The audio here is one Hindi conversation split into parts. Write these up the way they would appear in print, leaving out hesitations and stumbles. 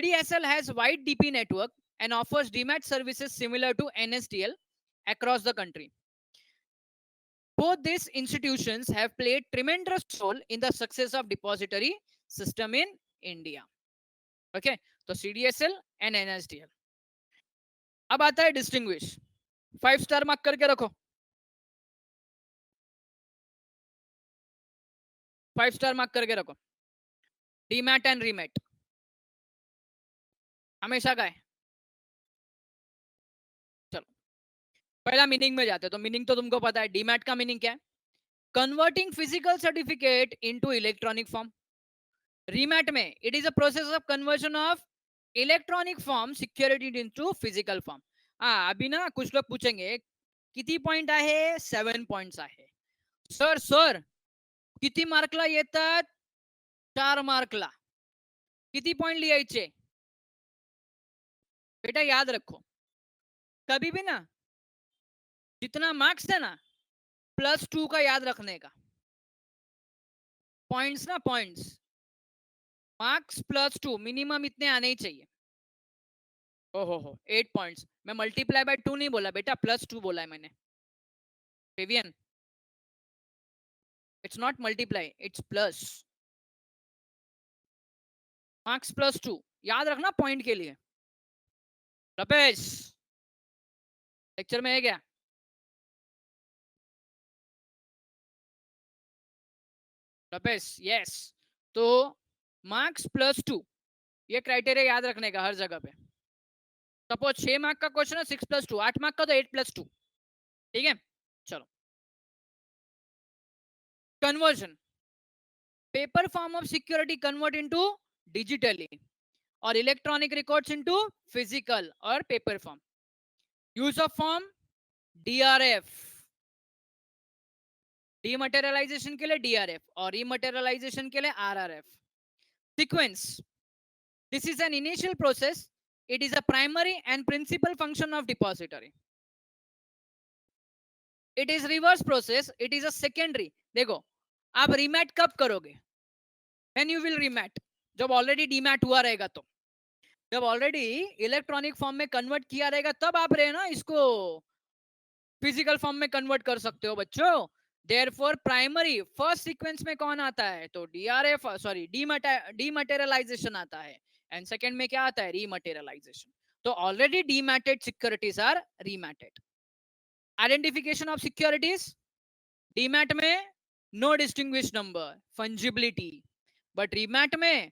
CDSL has wide DP network and offers demat services similar to NSDL across the country. Both these institutions have played tremendous role in the success of depository system in India. Okay, तो CDSL and NSDL. अब आता है डिस्टिंग्विश. 5 स्टार मार्क करके रखो. 5 स्टार मार्क करके रखो. डीमैट एंड रीमैट हमेशा का है. चलो पहला मीनिंग में जाते हैं. तो मीनिंग तो तुमको पता है. डीमैट का मीनिंग क्या है? Converting physical certificate into electronic form. Remat में it is a process of conversion of electronic form security into physical form. हाँ अभी ना कुछ लोग पूछेंगे किती पॉइंट आहे? 7 पॉइंट्स आहे. सर सर किती मार्कला येतात? 4 मार्कला. किती पॉइंट लिहायचे? बेटा याद रखो कभी भी ना जितना मार्क्स है ना +2 का याद रखने का. पॉइंट्स ना पॉइंट्स मार्क्स +2 मिनिमम इतने आने ही चाहिए. हो 8 पॉइंट्स. मैं मल्टीप्लाई बाय 2 नहीं बोला बेटा, +2 बोला है मैंने. Vivian, it's not multiply, it's plus. Marks +2 याद रखना पॉइंट के लिए. लपेश लेक्चर में है क्या? लपेश यस. तो मार्क्स +2 ये क्राइटेरिया याद रखने का हर जगह पे. सपोज 6 मार्क का क्वेश्चन है 6 + 2, 8 मार्क का तो 8 + 2. ठीक है चलो. Conversion paper form of security convert into digitally और इलेक्ट्रॉनिक रिकॉर्ड्स इनटू फिजिकल और paper form. Use of form DRF. Dematerialization के लिए DRF और रीमटेरियलाइजेशन के लिए RRF. Sequence this is an initial process. It is a primary and principal function of depository. It is reverse process. It is a secondary. देखो आप रीमैट कब करोगे? व्हेन यू विल रीमैट जब ऑलरेडी डीमैट हुआ रहेगा. तो जब ऑलरेडी इलेक्ट्रॉनिक फॉर्म में कन्वर्ट किया रहेगा तब आप रहे ना इसको फिजिकल फॉर्म में कन्वर्ट कर सकते हो बच्चों. देयरफॉर प्राइमरी फर्स्ट सीक्वेंस में कौन आता है? तो DRF सॉरी डीमटेरियलाइजेशन आता है. एंड सेकंड में क्या आता है? रीमटेरियलाइजेशन. तो already dematted securities are rematted. Identification of securities demat में no distinguish number fungibility. But remat में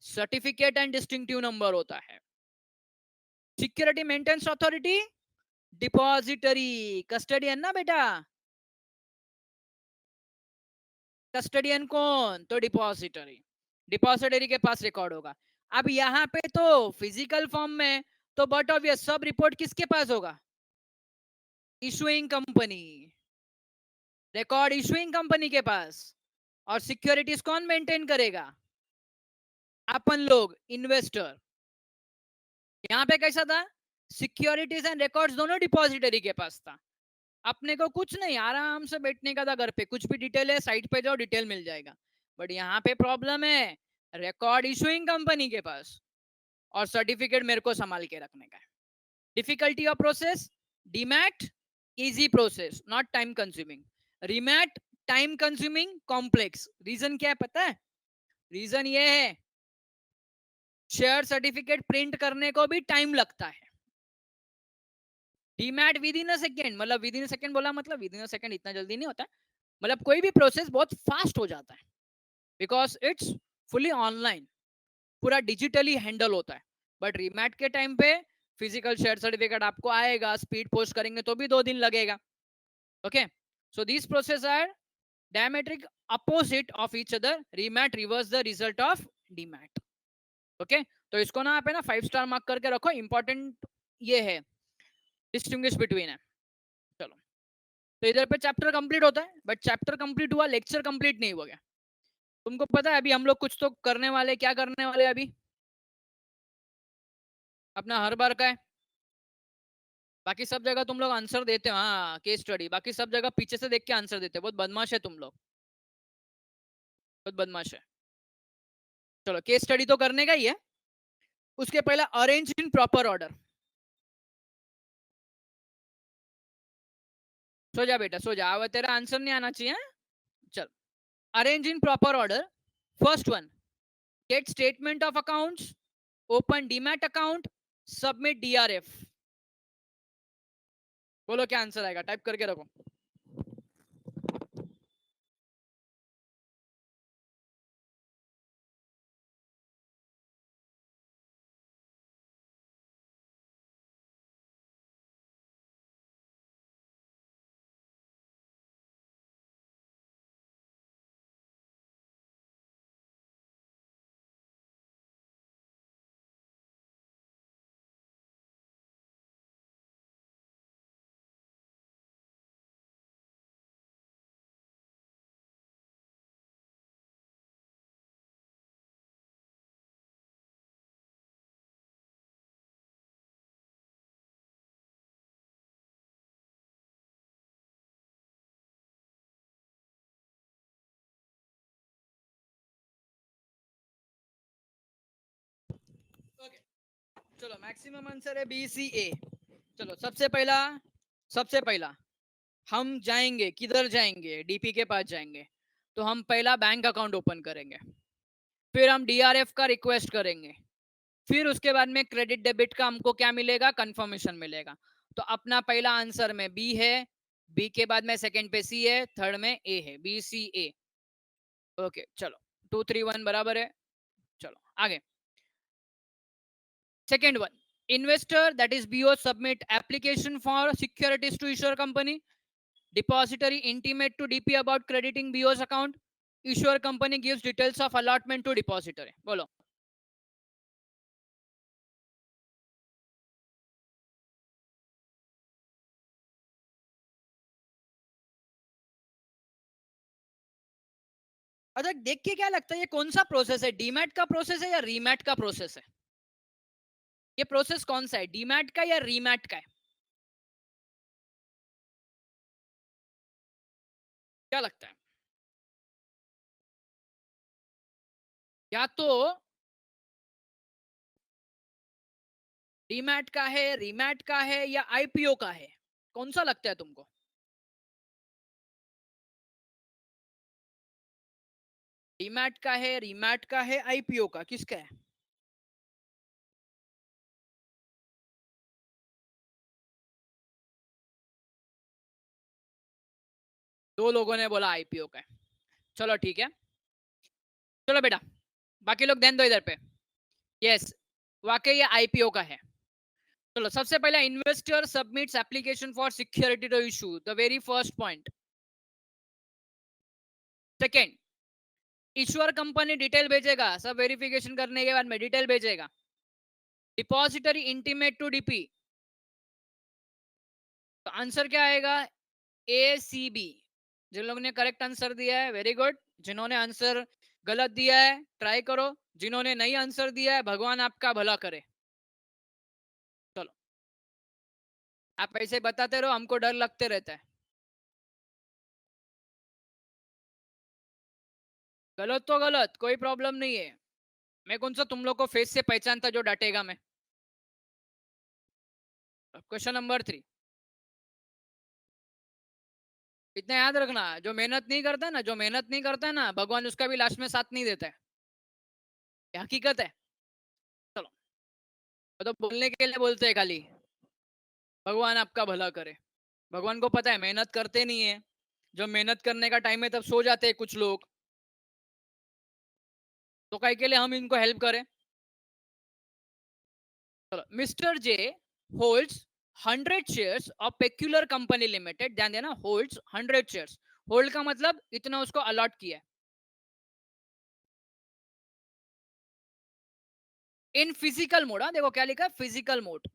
सर्टिफिकेट एंड डिस्टिंक्टिव नंबर होता है. Security maintenance authority depository. Custodian ना बेटा. कस्टडियन कौन? तो डिपॉजिटरी. डिपॉजिटरी के पास रिकॉर्ड होगा. अब यहाँ पे तो फिजिकल फॉर्म में तो बट ऑब्वियस सब रिपोर्ट किसके पास होगा? Issuing company. Record issuing company के पास. और सिक्योरिटीज कौन मेंटेन करेगा? अपन लोग इन्वेस्टर. यहाँ पे कैसा था? सिक्योरिटीज एंड रिकॉर्ड्स दोनों डिपॉजिटरी के पास था. अपने को कुछ नहीं आराम से बैठने का था घर पे. कुछ भी डिटेल है साइट पे जाओ डिटेल मिल जाएगा. बट यहाँ पे प्रॉब्लम है रिकॉर्ड इशुइंग कंपनी के पास और सर्टिफिकेट मेरे को संभाल के रखने का है. Difficulty of process demat easy process not time consuming. Remat time consuming complex. Reason क्या है पता है? रीजन ये है शेयर सर्टिफिकेट प्रिंट करने को भी टाइम लगता है. Demat with in a second. मतलब विद इन अ सेकेंड बोला मतलब विद इन अ सेकेंड इतना जल्दी नहीं होता. मतलब कोई भी प्रोसेस बहुत फास्ट हो जाता है बिकॉज इट्स फुली ऑनलाइन. पूरा डिजिटली हैंडल होता है. बट रीमैट के टाइम पे फिजिकल शेयर सर्टिफिकेट आपको आएगा. स्पीड पोस्ट करेंगे तो भी 2 दिन लगेगा. Okay so this process are diametric opposite of each other. Remat reverse the result of demat. Okay तो इसको ना आप है ना 5 स्टार मार्क करके रखो. इंपॉर्टेंट ये है डिस्टिंग्विश बिटवीन है. चलो तो इधर पे चैप्टर कंप्लीट होता है. बट चैप्टर कंप्लीट हुआ लेक्चर कंप्लीट नहीं हुआ. क्या तुमको पता है अभी हम लोग कुछ तो करने वाले. क्या करने वाले अभी? अपना हर बार का है. बाकी सब जगह तुम लोग आंसर देते हो. हाँ केस स्टडी. बाकी सब जगह पीछे से देख के आंसर देते हो. बहुत बदमाश है तुम लोग. बहुत बदमाश है. चलो केस स्टडी तो करने का ही है. उसके पहला अरेंज इन प्रॉपर ऑर्डर. सो जा बेटा, सो जा. अब तेरा आंसर नहीं आना चाहिए. चल, arrange in proper order. First one, get statement of accounts, open demat account, submit DRF. बोलो क्या आंसर आएगा, टाइप करके रखो. ओके, चलो मैक्सिमम आंसर है बी सी ए. चलो सबसे पहला हम जाएंगे, किधर जाएंगे, डीपी के पास जाएंगे. तो हम पहला बैंक अकाउंट ओपन करेंगे, फिर हम डीआरएफ का रिक्वेस्ट करेंगे, फिर उसके बाद में क्रेडिट डेबिट का हमको क्या मिलेगा, कंफर्मेशन मिलेगा. तो अपना पहला आंसर में बी है, बी के बाद में सेकंड पे सी है, थर्ड में ए है, बी सी ए. ओके चलो, 2 3 1 बराबर है. चलो आगे. Second one, investor that is BO submit application for securities to issuer company. Depository intimate to DP about crediting BO's account. Issuer company gives details of allotment to depository. बोलो. अच्छा, देख के क्या लगता है ये कौन सा प्रोसेस है, डीमैट का प्रोसेस है या रीमैट का प्रोसेस है? ये प्रोसेस कौन सा है, डीमैट का या रीमैट का है? क्या लगता है? या तो डीमैट का है, रीमैट का है, या आईपीओ का है? कौन सा लगता है तुमको? डीमैट का है, रीमैट का है, आईपीओ का, किसका है? दो लोगों ने बोला आईपीओ का है. चलो ठीक है. चलो बेटा, बाकी लोग ध्यान दो इधर पे. यस, वाकई ये आईपीओ का है. चलो सबसे पहले, investor submits application for security to issue, the very first point. Second, issuer company detail भेजेगा, सब वेरिफिकेशन करने के बाद में डिटेल भेजेगा. Depository intimate to DP. तो आंसर क्या आएगा, ए सी बी. जिन लोगों ने करेक्ट आंसर दिया है वेरी गुड. जिन्होंने आंसर गलत दिया है ट्राई करो. जिन्होंने नहीं आंसर दिया है भगवान आपका भला करे. चलो, आप ऐसे बताते रहो, हमको डर लगते रहता है. गलत तो गलत, कोई प्रॉब्लम नहीं है. मैं कौन सा तुम लोग को फेस से पहचानता जो डांटेगा मैं. Question number 3. इतना याद रखना, जो मेहनत नहीं करता ना, जो मेहनत नहीं करता है ना, भगवान उसका भी लास्ट में साथ नहीं देता है. ये हकीकत है. चलो, वो तो बोलने के लिए बोलते हैं खाली. भगवान आपका भला करे. भगवान को पता है मेहनत करते नहीं है. जब मेहनत करने का टाइम है तब सो जाते हैं कुछ लोग. तो काय के लिए हम इनको हेल्प करें. चलो, mister J holds 100 shares of peculiar company limited. ध्यान देना, होल्ड्स 100 शेयर्स. होल्ड का मतलब इतना उसको अलॉट किया है. इन फिजिकल मोड, देखो क्या लिखा है, physical mode.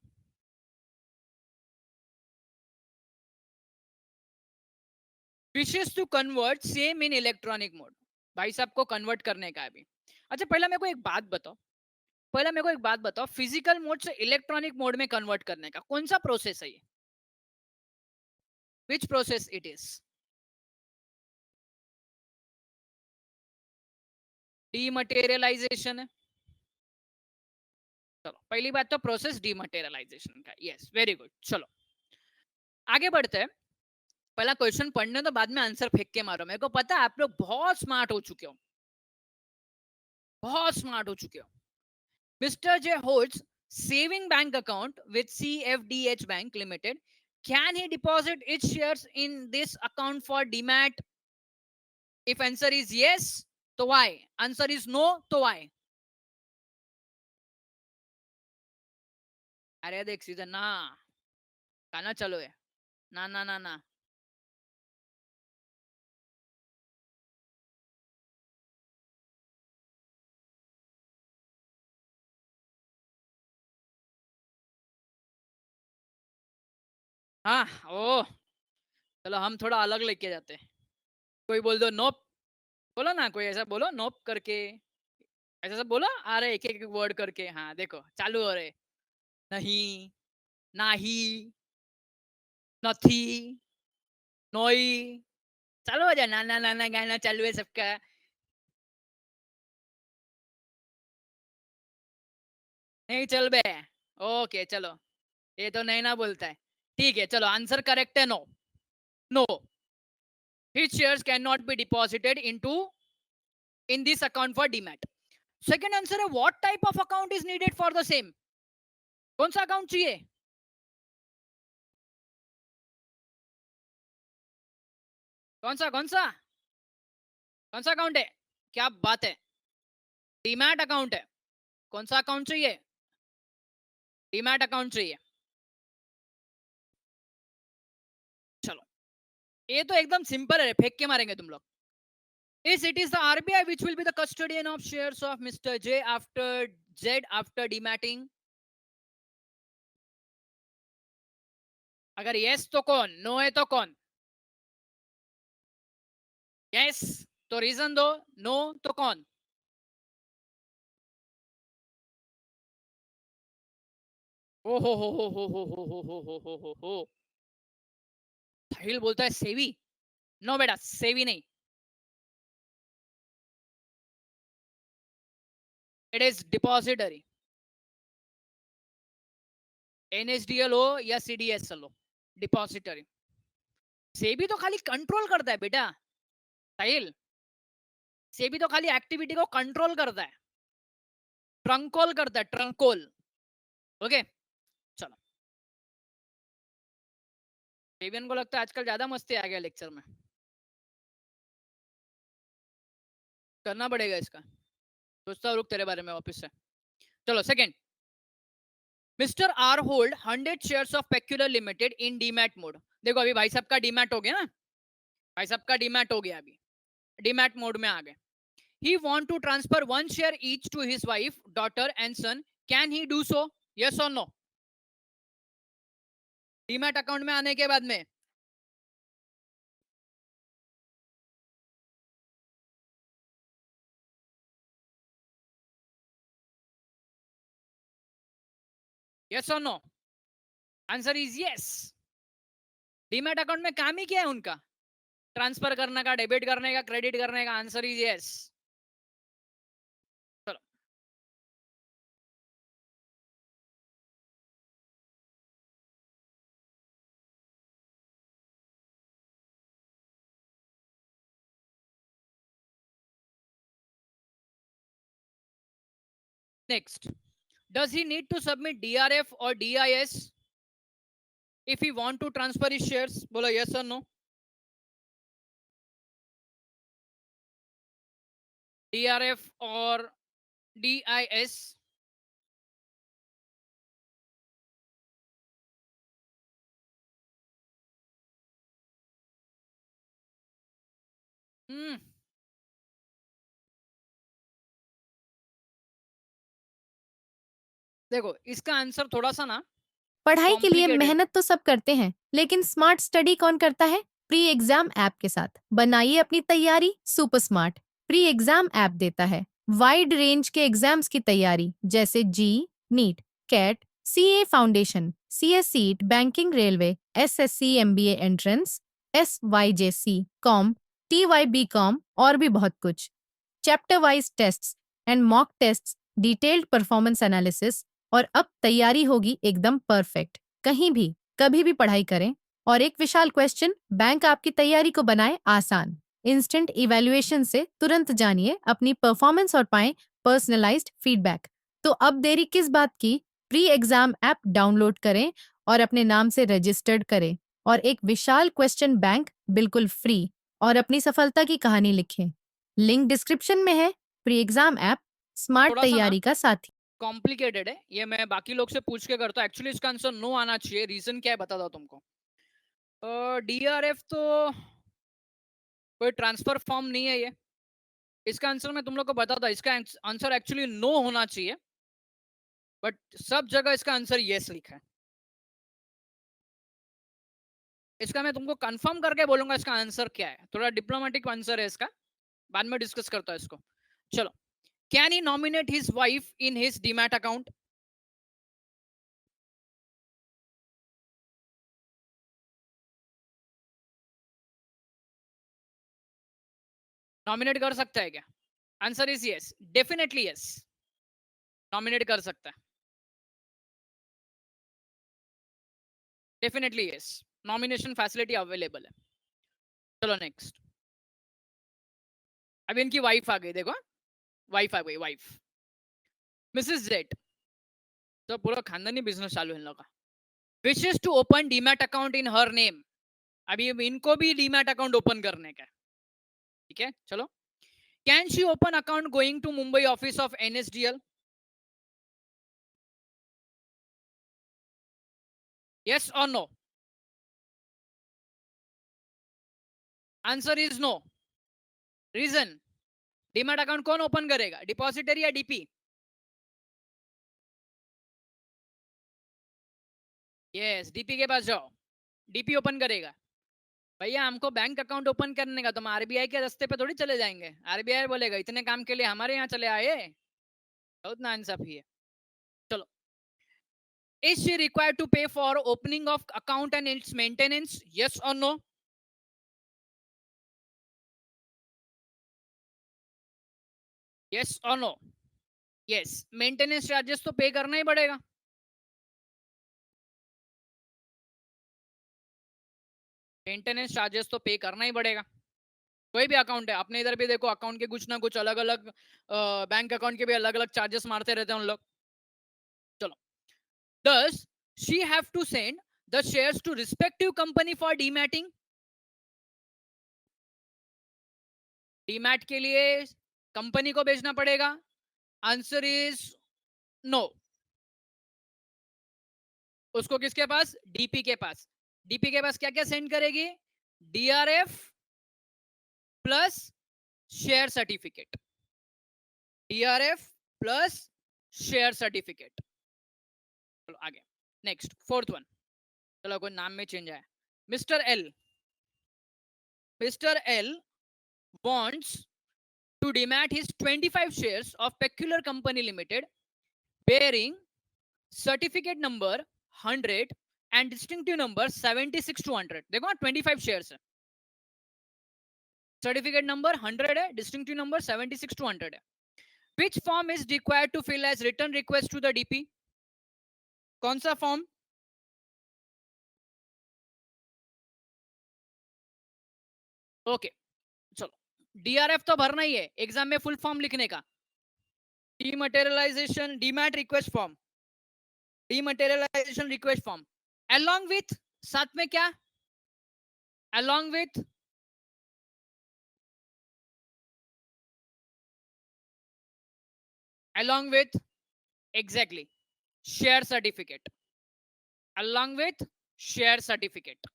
Wishes to convert same in electronic mode. भाई साहब को कन्वर्ट करने का है अभी. अच्छा, पहला मेरे को एक बात बताओ, फिजिकल मोड से इलेक्ट्रॉनिक मोड में कन्वर्ट करने का कौन सा प्रोसेस है ये? Which process it is? Dematerialisation है. चलो पहली बात तो प्रोसेस डीमटेरियलाइजेशन का, यस वेरी गुड। चलो आगे बढ़ते हैं। पहला क्वेश्चन पढ़ने तो बाद में आंसर फेंक के मारो। मेरे को पता है आप लोग बहुत स्मार्ट हो चुके हो, बहुत स्मार्ट हो चुके हो। Mister J holds saving bank account with CFDH Bank Limited. Can he deposit its shares in this account for demat? If answer is yes, तो why? Answer is no, तो why? अरे देख सीधा ना, कहना चलो है ना ना ना ना। हाँ ओ, चलो हम थोड़ा अलग लेके जाते हैं। कोई बोल दो नोप, बोलो ना कोई ऐसा बोलो नोप करके, ऐसा सब बोलो आ रहे एक एक वर्ड करके। हाँ देखो चालू हो रहे, नहीं, नाही, नथी, नोई, चालू हो जाए, नाना नाना गाना चालू है सबका। नहीं चल बे, ओके चलो, ये तो नहीं ना बोलता है। ठीक है चलो आंसर करेक्ट है, no. No, his shares cannot be deposited into in this account for demat. Second answer है what type of account is needed for the same. कौन सा अकाउंट चाहिए? कौन सा कौन सा कौन सा अकाउंट है? क्या बात है, डीमैट अकाउंट है। कौन सा अकाउंट चाहिए? डीमैट अकाउंट चाहिए। चलो ये तो एकदम सिंपल है, फेंक के मारेंगे तुम लोग। Yes, it is the RBI which will be the custodian of shares of Mr. J after Z after dematting. अगर yes तो कौन, नो है तो कौन? yes तो रीजन दो, नो तो कौन? ओ हो। साहिल बोलता है सेवी। नो बेटा सेवी नहीं, इट इज डिपॉजिटरी। एनएसडीएल हो या सीडीएसएल हो, डिपॉजिटरी। सेबी तो खाली कंट्रोल करता है बेटा साहिल, सेबी तो खाली एक्टिविटी को कंट्रोल करता है, ट्रंकोल करता है, ट्रंकोल। ओके चलो, सेबियन को लगता है आजकल ज्यादा मस्ती आ गया लेक्चर में, करना पड़ेगा इसका। सोचता हूँ रुक तेरे बारे में वापस से। चलो second, mister R hold 100 shares of peculiar limited in demat mode. देखो अभी भाई साहब का डीमैट हो गया ना, भाई साहब का डीमैट हो गया, अभी डीमैट मोड में आ गए। He want to transfer one share each to his wife, daughter and son. Can he do so? Yes or no? Demat account में आने के बाद में yes or no? Answer is yes. Demat account में काम ही क्या है उनका, ट्रांसफर करने का, डेबिट करने का, क्रेडिट करने का। Answer is yes. चलो next, does he need to submit DRF or DIS if he want to transfer his shares? बोलो yes or no? DRF or DIS? हम्म, देखो इसका आंसर थोड़ा सा ना पढ़ाई के लिए कॉम्प्लिकेटेड। मेहनत तो सब करते हैं, लेकिन स्मार्ट स्टडी कौन करता है? प्री एग्जाम ऐप के साथ बनाइए अपनी तैयारी super smart. Pre exam app देता है वाइड रेंज के एग्जाम्स की तैयारी, जैसे JEE, NEET, CAT, CA foundation, CS EET, banking, railway, SSC, MBA entrance, SYJC, com, TYBCom और भी बहुत कुछ। Chapter wise tests and mock tests, detailed performance analysis, और अब तैयारी होगी एकदम परफेक्ट। कहीं भी कभी भी पढ़ाई करें। और एक विशाल क्वेश्चन, बैंक आपकी तैयारी को बनाए आसान। इंस्टेंट इवैल्यूएशन से तुरंत जानिए अपनी परफॉर्मेंस और पाएं पर्सनलाइज्ड फीडबैक। तो अब देरी किस बात की? प्री एग्जाम ऐप डाउनलोड करें और अपने नाम से रजिस्टर्ड करें और एक विशाल क्वेश्चन बैंक बिल्कुल फ्री और अपनी सफलता की कहानी लिखें। लिंक डिस्क्रिप्शन में है। प्री एग्जाम ऐप स्मार्ट थोड़ा सा ना तैयारी का साथी। कॉम्प्लिकेटेड है ये, मैं बाकी लोग से पूछ के करता हूँ। एक्चुअली इसका आंसर नो आना चाहिए। रीजन क्या है बताता हूँ तुमको। डीआरएफ तो कोई ट्रांसफर फॉर्म नहीं है ये। इसका आंसर मैं तुम लोग को बताता, इसका आंसर एक्चुअली नो होना चाहिए, बट सब जगह इसका आंसर यस लिखा है। इसका मैं तुमको कंफर्म करके बोलूंगा इसका आंसर क्या है। थोड़ा डिप्लोमेटिक आंसर है इसका, बाद में डिस्कस करता है इसको। चलो, can he nominate his wife in his demat account? Nominate कर सकता है क्या? Answer is yes, definitely yes, nominate कर सकता है, definitely yes, nomination facility available है। चलो नेक्स्ट। अब इनकी वाइफ आ गई, देखो, वाइफ आ गई, वाइफ मिसेस जेट। तो पूरा खानदानी बिजनेस चालू है इन लोगों का। Wishes to open demat account in her name. अभी इनको भी डीमैट अकाउंट ओपन करने का है, ठीक है। चलो, can she open account going to Mumbai office of NSDL? Yes और no? Answer is no. Reason, demat account कौन ओपन करेगा, डिपॉजिटरी या डीपी? यस, डीपी के पास जाओ, डीपी ओपन करेगा। भैया हमको बैंक अकाउंट ओपन करने का, तुम आरबीआई के रास्ते पे थोड़ी चले जाएंगे। आरबीआई बोलेगा इतने काम के लिए हमारे यहाँ चले आए, बहुत नाइंसाफी है। चलो, इज शी रिक्वायर्ड टू पे for opening of account and it's maintenance? Yes और नो? यस और नो? यस, मेंटेनेंस चार्जेस तो पे करना ही पड़ेगा। मेंटेनेंस चार्जेस तो पे करना ही पड़ेगा। कोई भी अकाउंट है अपने इधर भी देखो, अकाउंट के कुछ ना कुछ अलग अलग, बैंक अकाउंट के भी अलग अलग चार्जेस मारते रहते हैं उन लोग। चलो, does she have to send the shares to respective company for dematting? Demat के लिए कंपनी को भेजना पड़ेगा? Answer is no. उसको किसके पास? डीपी के पास। डीपी के पास क्या क्या सेंड करेगी? DRF plus share certificate, DRF plus share certificate. चलो आगे, नेक्स्ट, फोर्थ वन। चलो, कोई नाम में चेंज आया। Mister L, mister L wants to demat his 25 shares of Peculiar Company Limited bearing certificate number 100 and distinctive number 76 to 100। देखो 25 शेयर्स है, सर्टिफिकेट नंबर 100 है, डिस्टिंक्टिव नंबर 76 to 100 है। Which form is required to fill as written request to the DP? कौन सा फॉर्म? ओके, चलो, डीआरएफ तो भरना ही है एग्जाम में, फुल फॉर्म लिखने का। Dematerialisation demat request form, dematerialisation request form, along with, साथ में क्या? along with along with exactly share certificate, along with share certificate।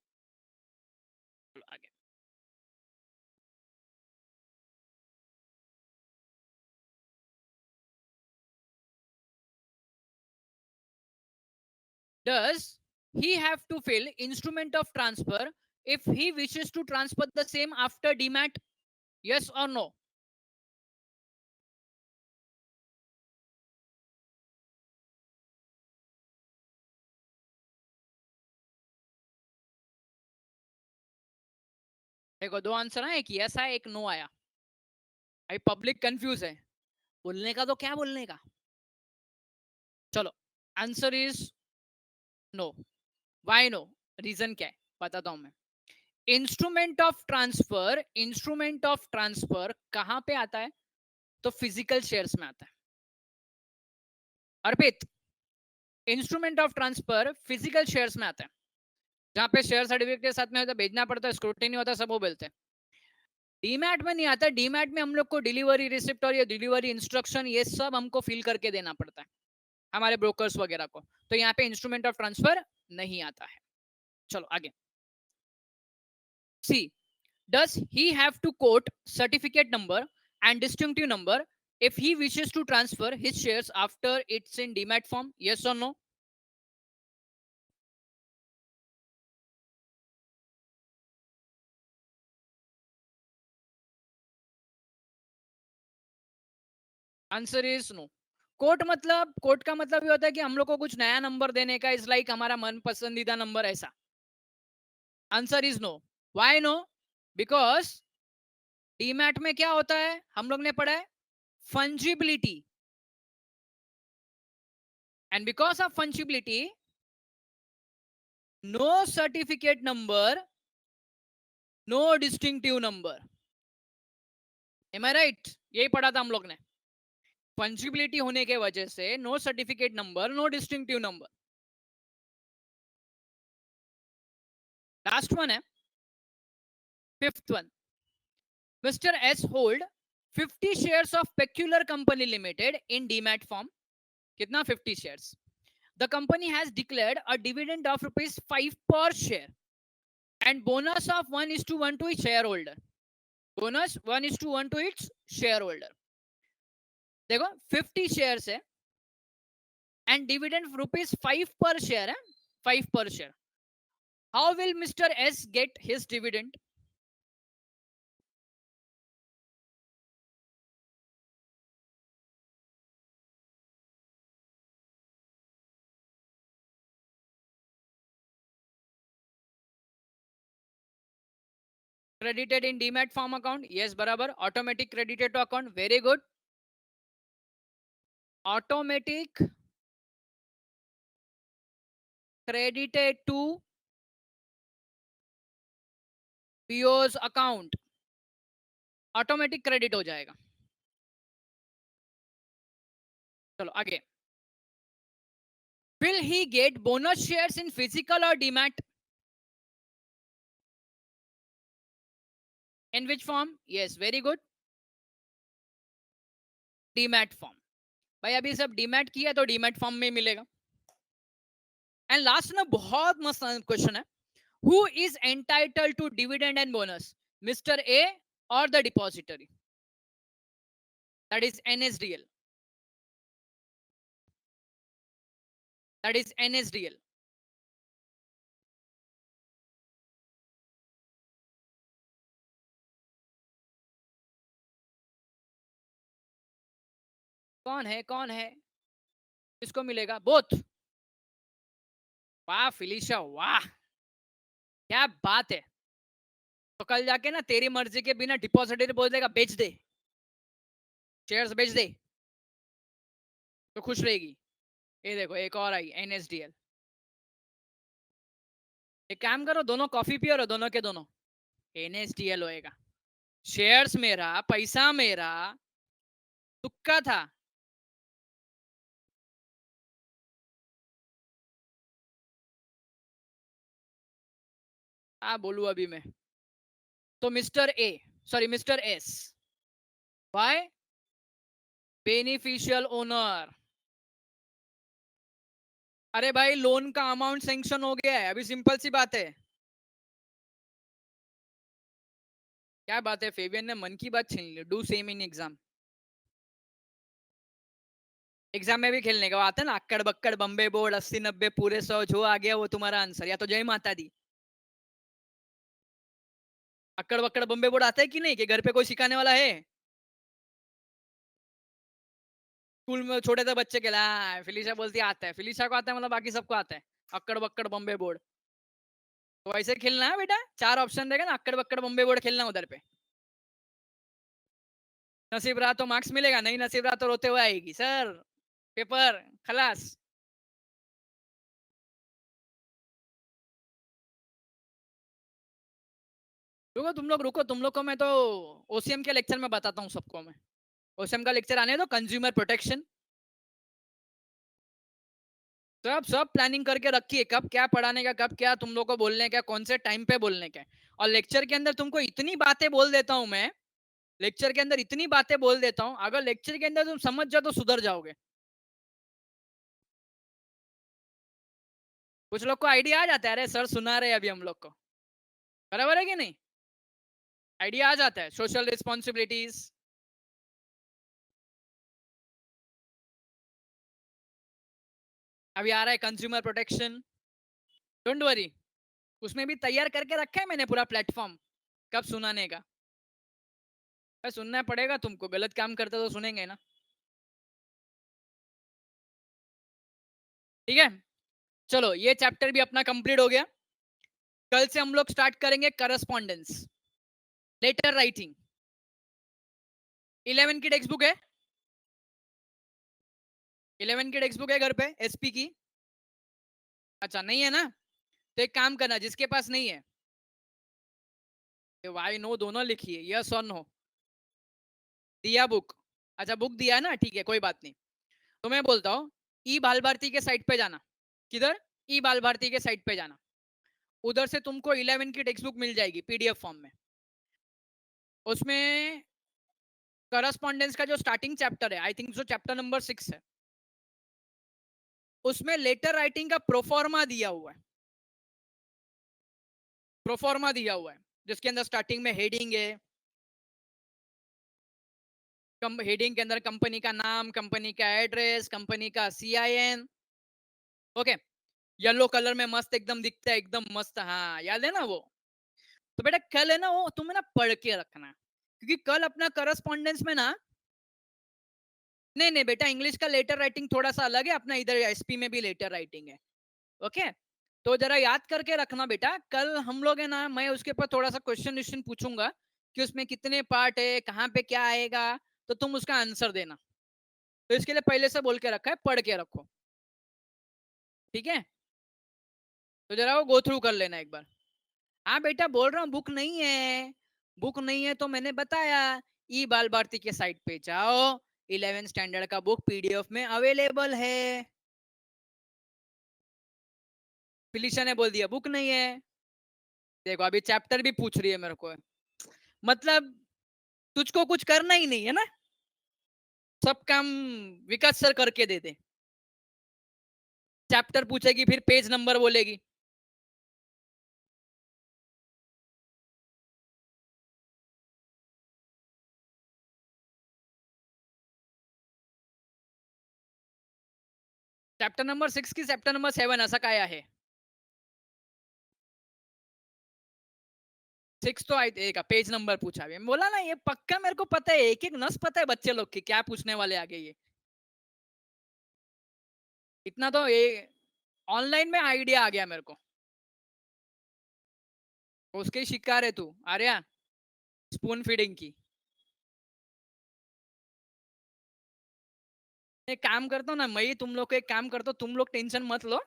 आगे, does he have to fill instrument of transfer if he wishes to transfer the same after demat? Yes or no? देखो, दो आंसर है, एक यस है एक नो आया। अभी पब्लिक कंफ्यूज है, बोलने का तो क्या बोलने का। चलो, answer is no. Why no? Reason क्या है बताता हूं मैं. इंस्ट्रूमेंट ऑफ ट्रांसफर कहां पे आता है? तो फिजिकल शेयर्स में आता है. Arpit, instrument of transfer physical shares में आता है, जहां पे शेयर सर्टिफिकेट के साथ में होता है, भेजना पड़ता है, स्क्रूटिनी होता है, सब वो बोलते हैं. डीमैट में नहीं आता. डीमैट में हम लोग को डिलीवरी रिसिप्ट और ये डिलीवरी इंस्ट्रक्शन ये सब हमको फिल करके देना पड़ता है, हमारे ब्रोकर्स वगैरह को. तो यहाँ पे इंस्ट्रूमेंट ऑफ ट्रांसफर नहीं आता है. चलो आगे. सी, does he have to quote certificate number and distinctive number if he wishes to transfer his shares after it's in demat form? Yes or no? Answer is no. Quote का मतलब ये होता है कि हम लोग को कुछ नया नंबर देने का, इज लाइक हमारा मन पसंदीदा नंबर ऐसा. Answer is no. Why no? Because demat में क्या होता है हम लोग ने पढ़ा है, fungibility. And because of fungibility, no certificate number, no distinctive number. Am I right? यही पढ़ा था हम लोग ने. फंजिबिलिटी होने के वजह से no certificate number, no distinctive number. Last one है, fifth one. Mister S hold 50 shares of peculiar company limited in demat form. कितना? 50 shares. The company has declared a dividend of ₹5 per share and bonus of 1:1 to its share holder. Bonus 1:1 to its share holder. देखो 50 शेयर्स है एंड डिविडेंड ₹5 पर शेयर है. 5 per share. How will mister S get his dividend? credited in demat farm account. Yes, barabar. Automatic credited to account. Very good. Automatic credited to PO's account. Automatic credit हो जाएगा. चलो आगे. Will he get bonus shares in physical or demat? In which form? Yes, very good. Demat form. भाई अभी सब डीमैट किया तो डीमैट फॉर्म में मिलेगा. एंड लास्ट ना बहुत मस्त क्वेश्चन है. Who is entitled to dividend and bonus? Mr. A or the depository? That is NSDL. That is NSDL. कौन है? कौन है? किसको मिलेगा? बोथ. वाह फिलिशा, वाह क्या बात है. तो कल जाके ना तेरी मर्जी के बिना डिपॉजिटरी बोल देगा बेच दे, शेयर्स बेच दे, तो खुश रहेगी. ये देखो एक और आई एनएसडीएल. एक काम करो, दोनों कॉफी पियो और दोनों के दोनों एनएसडीएल होएगा. शेयर्स मेरा, पैसा मेरा, तुक्का था. हाँ बोलू अभी मैं. तो mister A, sorry mister S, why beneficial owner. अरे भाई लोन का अमाउंट सैंक्शन हो गया है, अभी सिंपल सी बात है. क्या बात है, फेबियन ने मन की बात छीन ली. Do same in exam. Exam में भी खेलने का आता है ना, अक्कड़ बक्कड़ बम्बे बोर्ड 80-90 पूरे 100, जो आ गया वो तुम्हारा आंसर, या तो जय माता दी. अक्कड़ बक्कड़ बम्बे बोर्ड आता है कि नहीं, कि घर पे कोई सिखाने वाला है? स्कूल में छोटे थे बच्चे के ला, फिलिशा बोलती है आता है. फिलिशा को आता है मतलब बाकी सबको आता है. अक्कड़ बक्कड़ बम्बे बोर्ड. तो वैसे खेलना है बेटा, 4 ऑप्शन देगा ना, अक्कड़ बक्कड़ बम्बे बोर्ड खेलना उधर पे. नसीब रहा तो मार्क्स मिलेगा, नहीं नसीब रहा तो रोते हुए आएगी सर पेपर खलास. रुको, तुम लोग को मैं तो ओसीएम के लेक्चर में बताता हूँ सबको मैं। ओसीएम का लेक्चर आने दो, कंज्यूमर प्रोटेक्शन। तो आप सब प्लानिंग करके रखिए, कब क्या पढ़ाने का, कब क्या तुम लोग को बोलने का, कौन से टाइम पे बोलने का। और लेक्चर के अंदर तुमको इतनी बातें बोल देता हूँ मैं, लेक्चर के अंदर इतनी बातें बोल देता हूँ, अगर लेक्चर के अंदर तुम समझ जाओ तो सुधर जाओगे। कुछ लोग को आइडिया आ जाता है, अरे सर सुना रहे अभी हम लोग को, बराबर है कि नहीं? आइडिया आ जाता है, सोशल रिस्पॉन्सिबिलिटीज। अभी आ रहा है कंज्यूमर प्रोटेक्शन, डोंट वरी, उसमें भी तैयार करके रखा है मैंने पूरा प्लेटफॉर्म, कब सुनाने का। सुनना पड़ेगा तुमको, गलत काम करते तो सुनेंगे ना। ठीक है, चलो ये चैप्टर भी अपना कंप्लीट हो गया। कल से हम लोग स्टार्ट करेंगे करस्पॉन्डेंस, लेटर राइटिंग। 11 की टेक्स्ट बुक है, 11 की टेक्स्ट बुक है घर पे एसपी की? अच्छा नहीं है ना, तो एक काम करना, जिसके पास नहीं है, वाई नो दोनों लिखिए, यस और नो। दिया बुक? अच्छा बुक दिया है ना, ठीक है कोई बात नहीं। तो मैं बोलता हूँ ई बाल भारती के साइट पे जाना। किधर? ई बाल भारती के साइट पे जाना, उधर से तुमको 11 की टेक्स्ट बुक मिल जाएगी पीडीएफ फॉर्म में। उसमें करस्पॉन्डेंस का जो स्टार्टिंग चैप्टर है, आई थिंक जो चैप्टर नंबर 6 है, उसमें लेटर राइटिंग का प्रोफॉर्मा दिया हुआ है। प्रोफॉर्मा दिया हुआ है जिसके अंदर स्टार्टिंग में हेडिंग है, हेडिंग के अंदर कंपनी का नाम, कंपनी का एड्रेस, कंपनी का सीआईएन। ओके, येलो कलर में मस्त एकदम दिखता है, एकदम मस्त, हाँ याद है ना वो। तो बेटा कल है ना वो तुम्हें ना पढ़ के रखना, क्योंकि कल अपना करस्पॉन्डेंस में ना, नहीं नहीं बेटा, इंग्लिश का लेटर राइटिंग थोड़ा सा अलग है, अपना इधर एसपी में भी लेटर राइटिंग है। ओके, तो जरा याद करके रखना बेटा, कल हम लोग है ना, मैं उसके ऊपर थोड़ा सा क्वेश्चन क्वेश्चन पूछूंगा कि उसमें कितने पार्ट है, कहाँ पे क्या आएगा, तो तुम उसका आंसर देना। तो इसके लिए पहले से बोल के रखा है, पढ़ के रखो, ठीक है? तो जरा वो गो थ्रू कर लेना एक बार। हाँ बेटा बोल रहा हूँ, बुक नहीं है, बुक नहीं है तो मैंने बताया, ई बाल भारती के साइट पे जाओ, 11 स्टैंडर्ड का बुक पीडीएफ में अवेलेबल है। फिलिशा ने बोल दिया बुक नहीं है। देखो अभी चैप्टर भी पूछ रही है मेरे को, मतलब तुझको कुछ करना ही नहीं है ना, सब काम विकास सर करके दे दे। चैप्टर पूछेगी फिर पेज नंबर बोलेगी। चैप्टर नंबर 6 की चैप्टर नंबर 7 ऐसा काय आहे? 6 तो आई एक पेज नंबर पूछा, भी बोला ना, ये पक्का मेरे को पता है, एक एक नस पता है बच्चे लोग की क्या पूछने वाले आगे ये। इतना तो ये ऑनलाइन में आइडिया आ गया मेरे को, उसके शिकार है तू आर्या, स्पून फीडिंग की। एक काम करता हूँ ना, मैं ही तुम लोग को एक काम करता हूँ, तुम लोग टेंशन मत लो,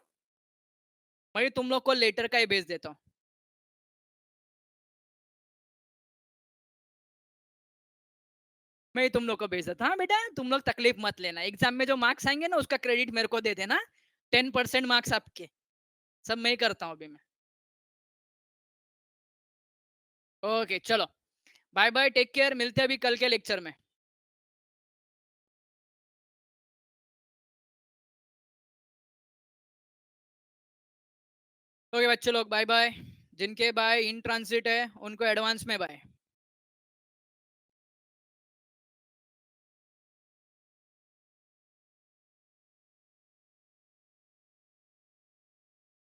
मैं ही तुम लोग को लेटर का ही भेज देता हूँ। मैं ही तुम लोग को भेज देता हूँ। हाँ बेटा तुम लोग तकलीफ मत लेना, एग्जाम में जो मार्क्स आएंगे ना उसका क्रेडिट मेरे को दे देना, 10% मार्क्स आपके, सब मैं ही करता हूँ अभी मैं। ओके चलो, बाय बाय, टेक केयर, मिलते हैं अभी कल के लेक्चर में। ओके बच्चे लोग बाय बाय, जिनके बाय इन ट्रांसिट है उनको एडवांस में बाय।